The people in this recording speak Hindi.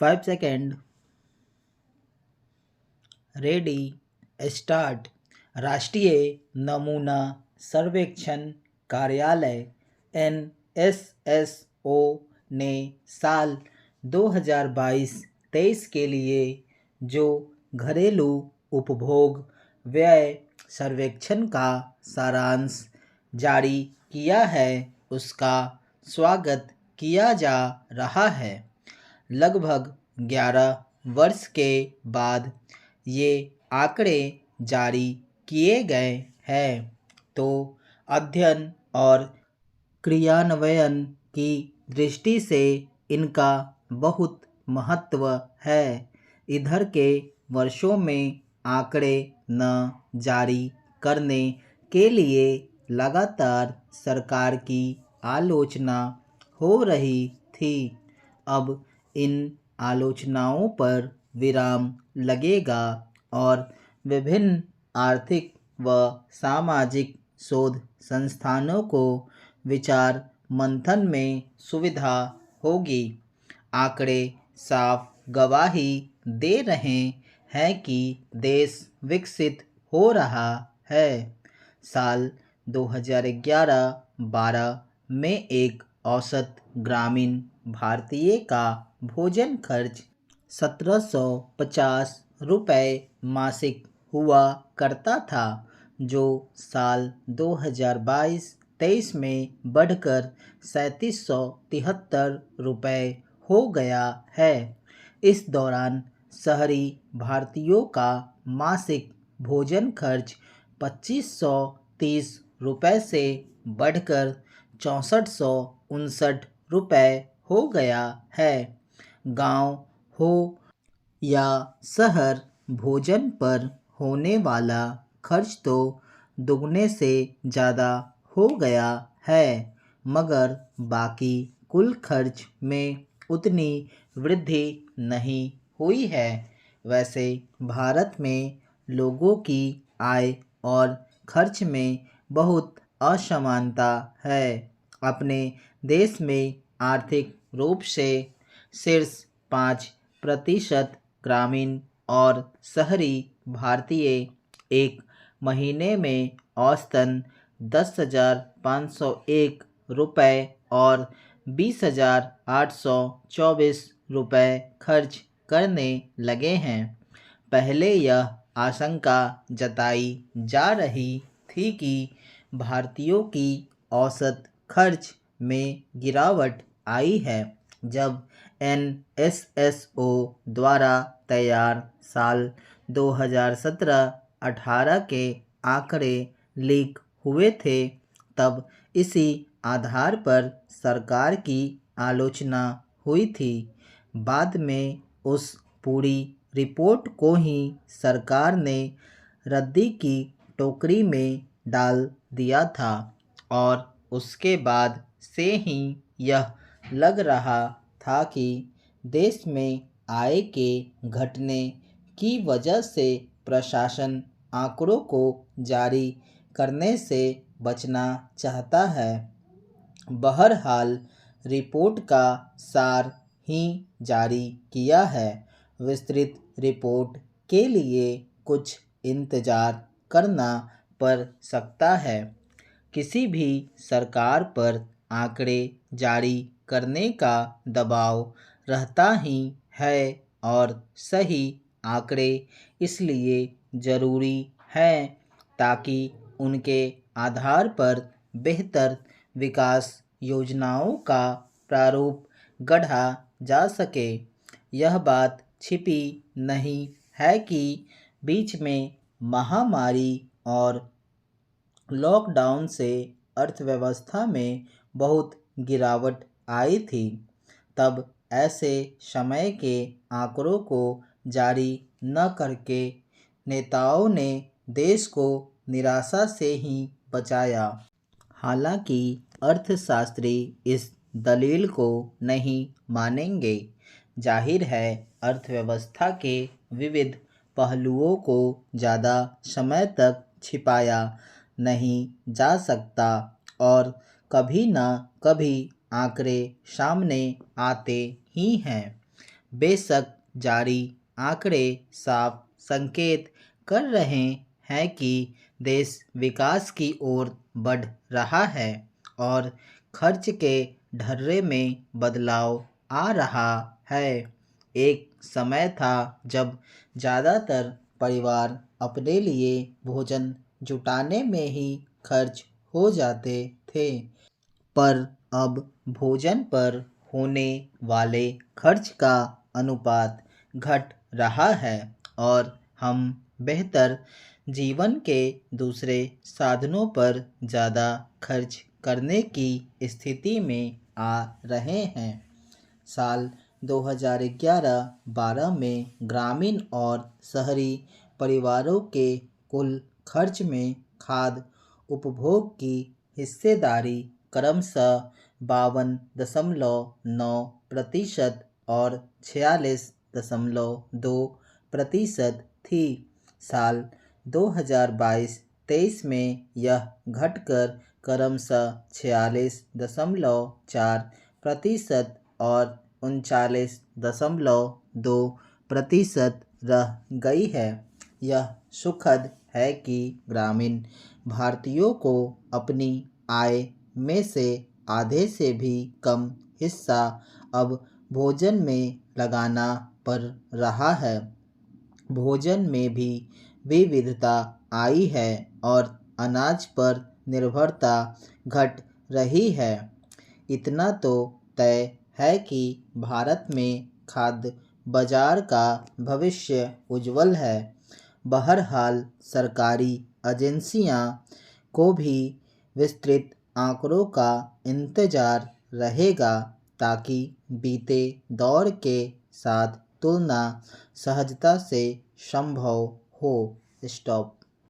5 सेकेंड। Ready, start. राष्ट्रीय नमूना सर्वेक्षण कार्यालय NSSO ने साल 2022-23 के लिए जो घरेलू उपभोग व्यय सर्वेक्षण का सारांश जारी किया है उसका स्वागत किया जा रहा है। लगभग 11 वर्ष के बाद ये आंकड़े जारी किए गए हैं तो अध्ययन और क्रियान्वयन की दृष्टि से इनका बहुत महत्व है। इधर के वर्षों में आंकड़े न जारी करने के लिए लगातार सरकार की आलोचना हो रही थी। अब इन आलोचनाओं पर विराम लगेगा और विभिन्न आर्थिक व सामाजिक शोध संस्थानों को विचार मंथन में सुविधा होगी। आंकड़े साफ गवाही दे रहे हैं कि देश विकसित हो रहा है। साल 2011-12 में एक औसत ग्रामीण भारतीय का भोजन खर्च 1750 रुपये मासिक हुआ करता था, जो साल 2022-23 में बढ़कर 3773 रुपये हो गया है। इस दौरान शहरी भारतीयों का मासिक भोजन खर्च 2530 रुपये से बढ़कर 6459 रुपये हो गया है। गांव हो या शहर, भोजन पर होने वाला खर्च तो दुगने से ज़्यादा हो गया है, मगर बाकी कुल खर्च में उतनी वृद्धि नहीं हुई है। वैसे भारत में लोगों की आय और खर्च में बहुत असमानता है। अपने देश में आर्थिक रूप से शीर्ष 5% ग्रामीण और शहरी भारतीय एक महीने में औसतन 10,501 रुपये और 20,824 रुपये खर्च करने लगे हैं। पहले यह आशंका जताई जा रही थी कि भारतीयों की औसत खर्च में गिरावट आई है। जब NSSO द्वारा तैयार साल 2017-18 के आंकड़े लीक हुए थे, तब इसी आधार पर सरकार की आलोचना हुई थी। बाद में उस पूरी रिपोर्ट को ही सरकार ने रद्दी की टोकरी में डाल दिया था और उसके बाद से ही यह लग रहा था कि देश में आय के घटने की वजह से प्रशासन आंकड़ों को जारी करने से बचना चाहता है। बहरहाल रिपोर्ट का सार ही जारी किया है। विस्तृत रिपोर्ट के लिए कुछ इंतजार करना पड़ सकता है। किसी भी सरकार पर आंकड़े जारी करने का दबाव रहता ही है और सही आंकड़े इसलिए ज़रूरी हैं ताकि उनके आधार पर बेहतर विकास योजनाओं का प्रारूप गढ़ा जा सके। यह बात छिपी नहीं है कि बीच में महामारी और लॉकडाउन से अर्थव्यवस्था में बहुत गिरावट आई थी। तब ऐसे समय के आंकड़ों को जारी न करके नेताओं ने देश को निराशा से ही बचाया। हालांकि अर्थशास्त्री इस दलील को नहीं मानेंगे। जाहिर है, अर्थव्यवस्था के विविध पहलुओं को ज़्यादा समय तक छिपाया नहीं जा सकता और कभी न कभी आंकड़े सामने आते ही हैं। बेशक जारी आंकड़े साफ संकेत कर रहे हैं कि देश विकास की ओर बढ़ रहा है और खर्च के ढर्रे में बदलाव आ रहा है। एक समय था जब ज़्यादातर परिवार अपने लिए भोजन जुटाने में ही खर्च हो जाते थे, पर अब भोजन पर होने वाले खर्च का अनुपात घट रहा है और हम बेहतर जीवन के दूसरे साधनों पर ज़्यादा खर्च करने की स्थिति में आ रहे हैं। साल 2011-12 में ग्रामीण और शहरी परिवारों के कुल खर्च में खाद्य उपभोग की हिस्सेदारी क्रमशः 52.9% और 46.2% थी। साल 2022-23 में यह घटकर क्रमशः 46.4% और 39.2% रह गई है। यह सुखद है कि ग्रामीण भारतीयों को अपनी आय में से आधे से भी कम हिस्सा अब भोजन में लगाना पड़ रहा है। भोजन में भी विविधता आई है और अनाज पर निर्भरता घट रही है। इतना तो तय है कि भारत में खाद्य बाजार का भविष्य उज्जवल है। बहरहाल सरकारी एजेंसियां को भी विस्तृत आंकड़ों का इंतजार रहेगा ताकि बीते दौर के साथ तुलना सहजता से संभव हो। स्टॉप।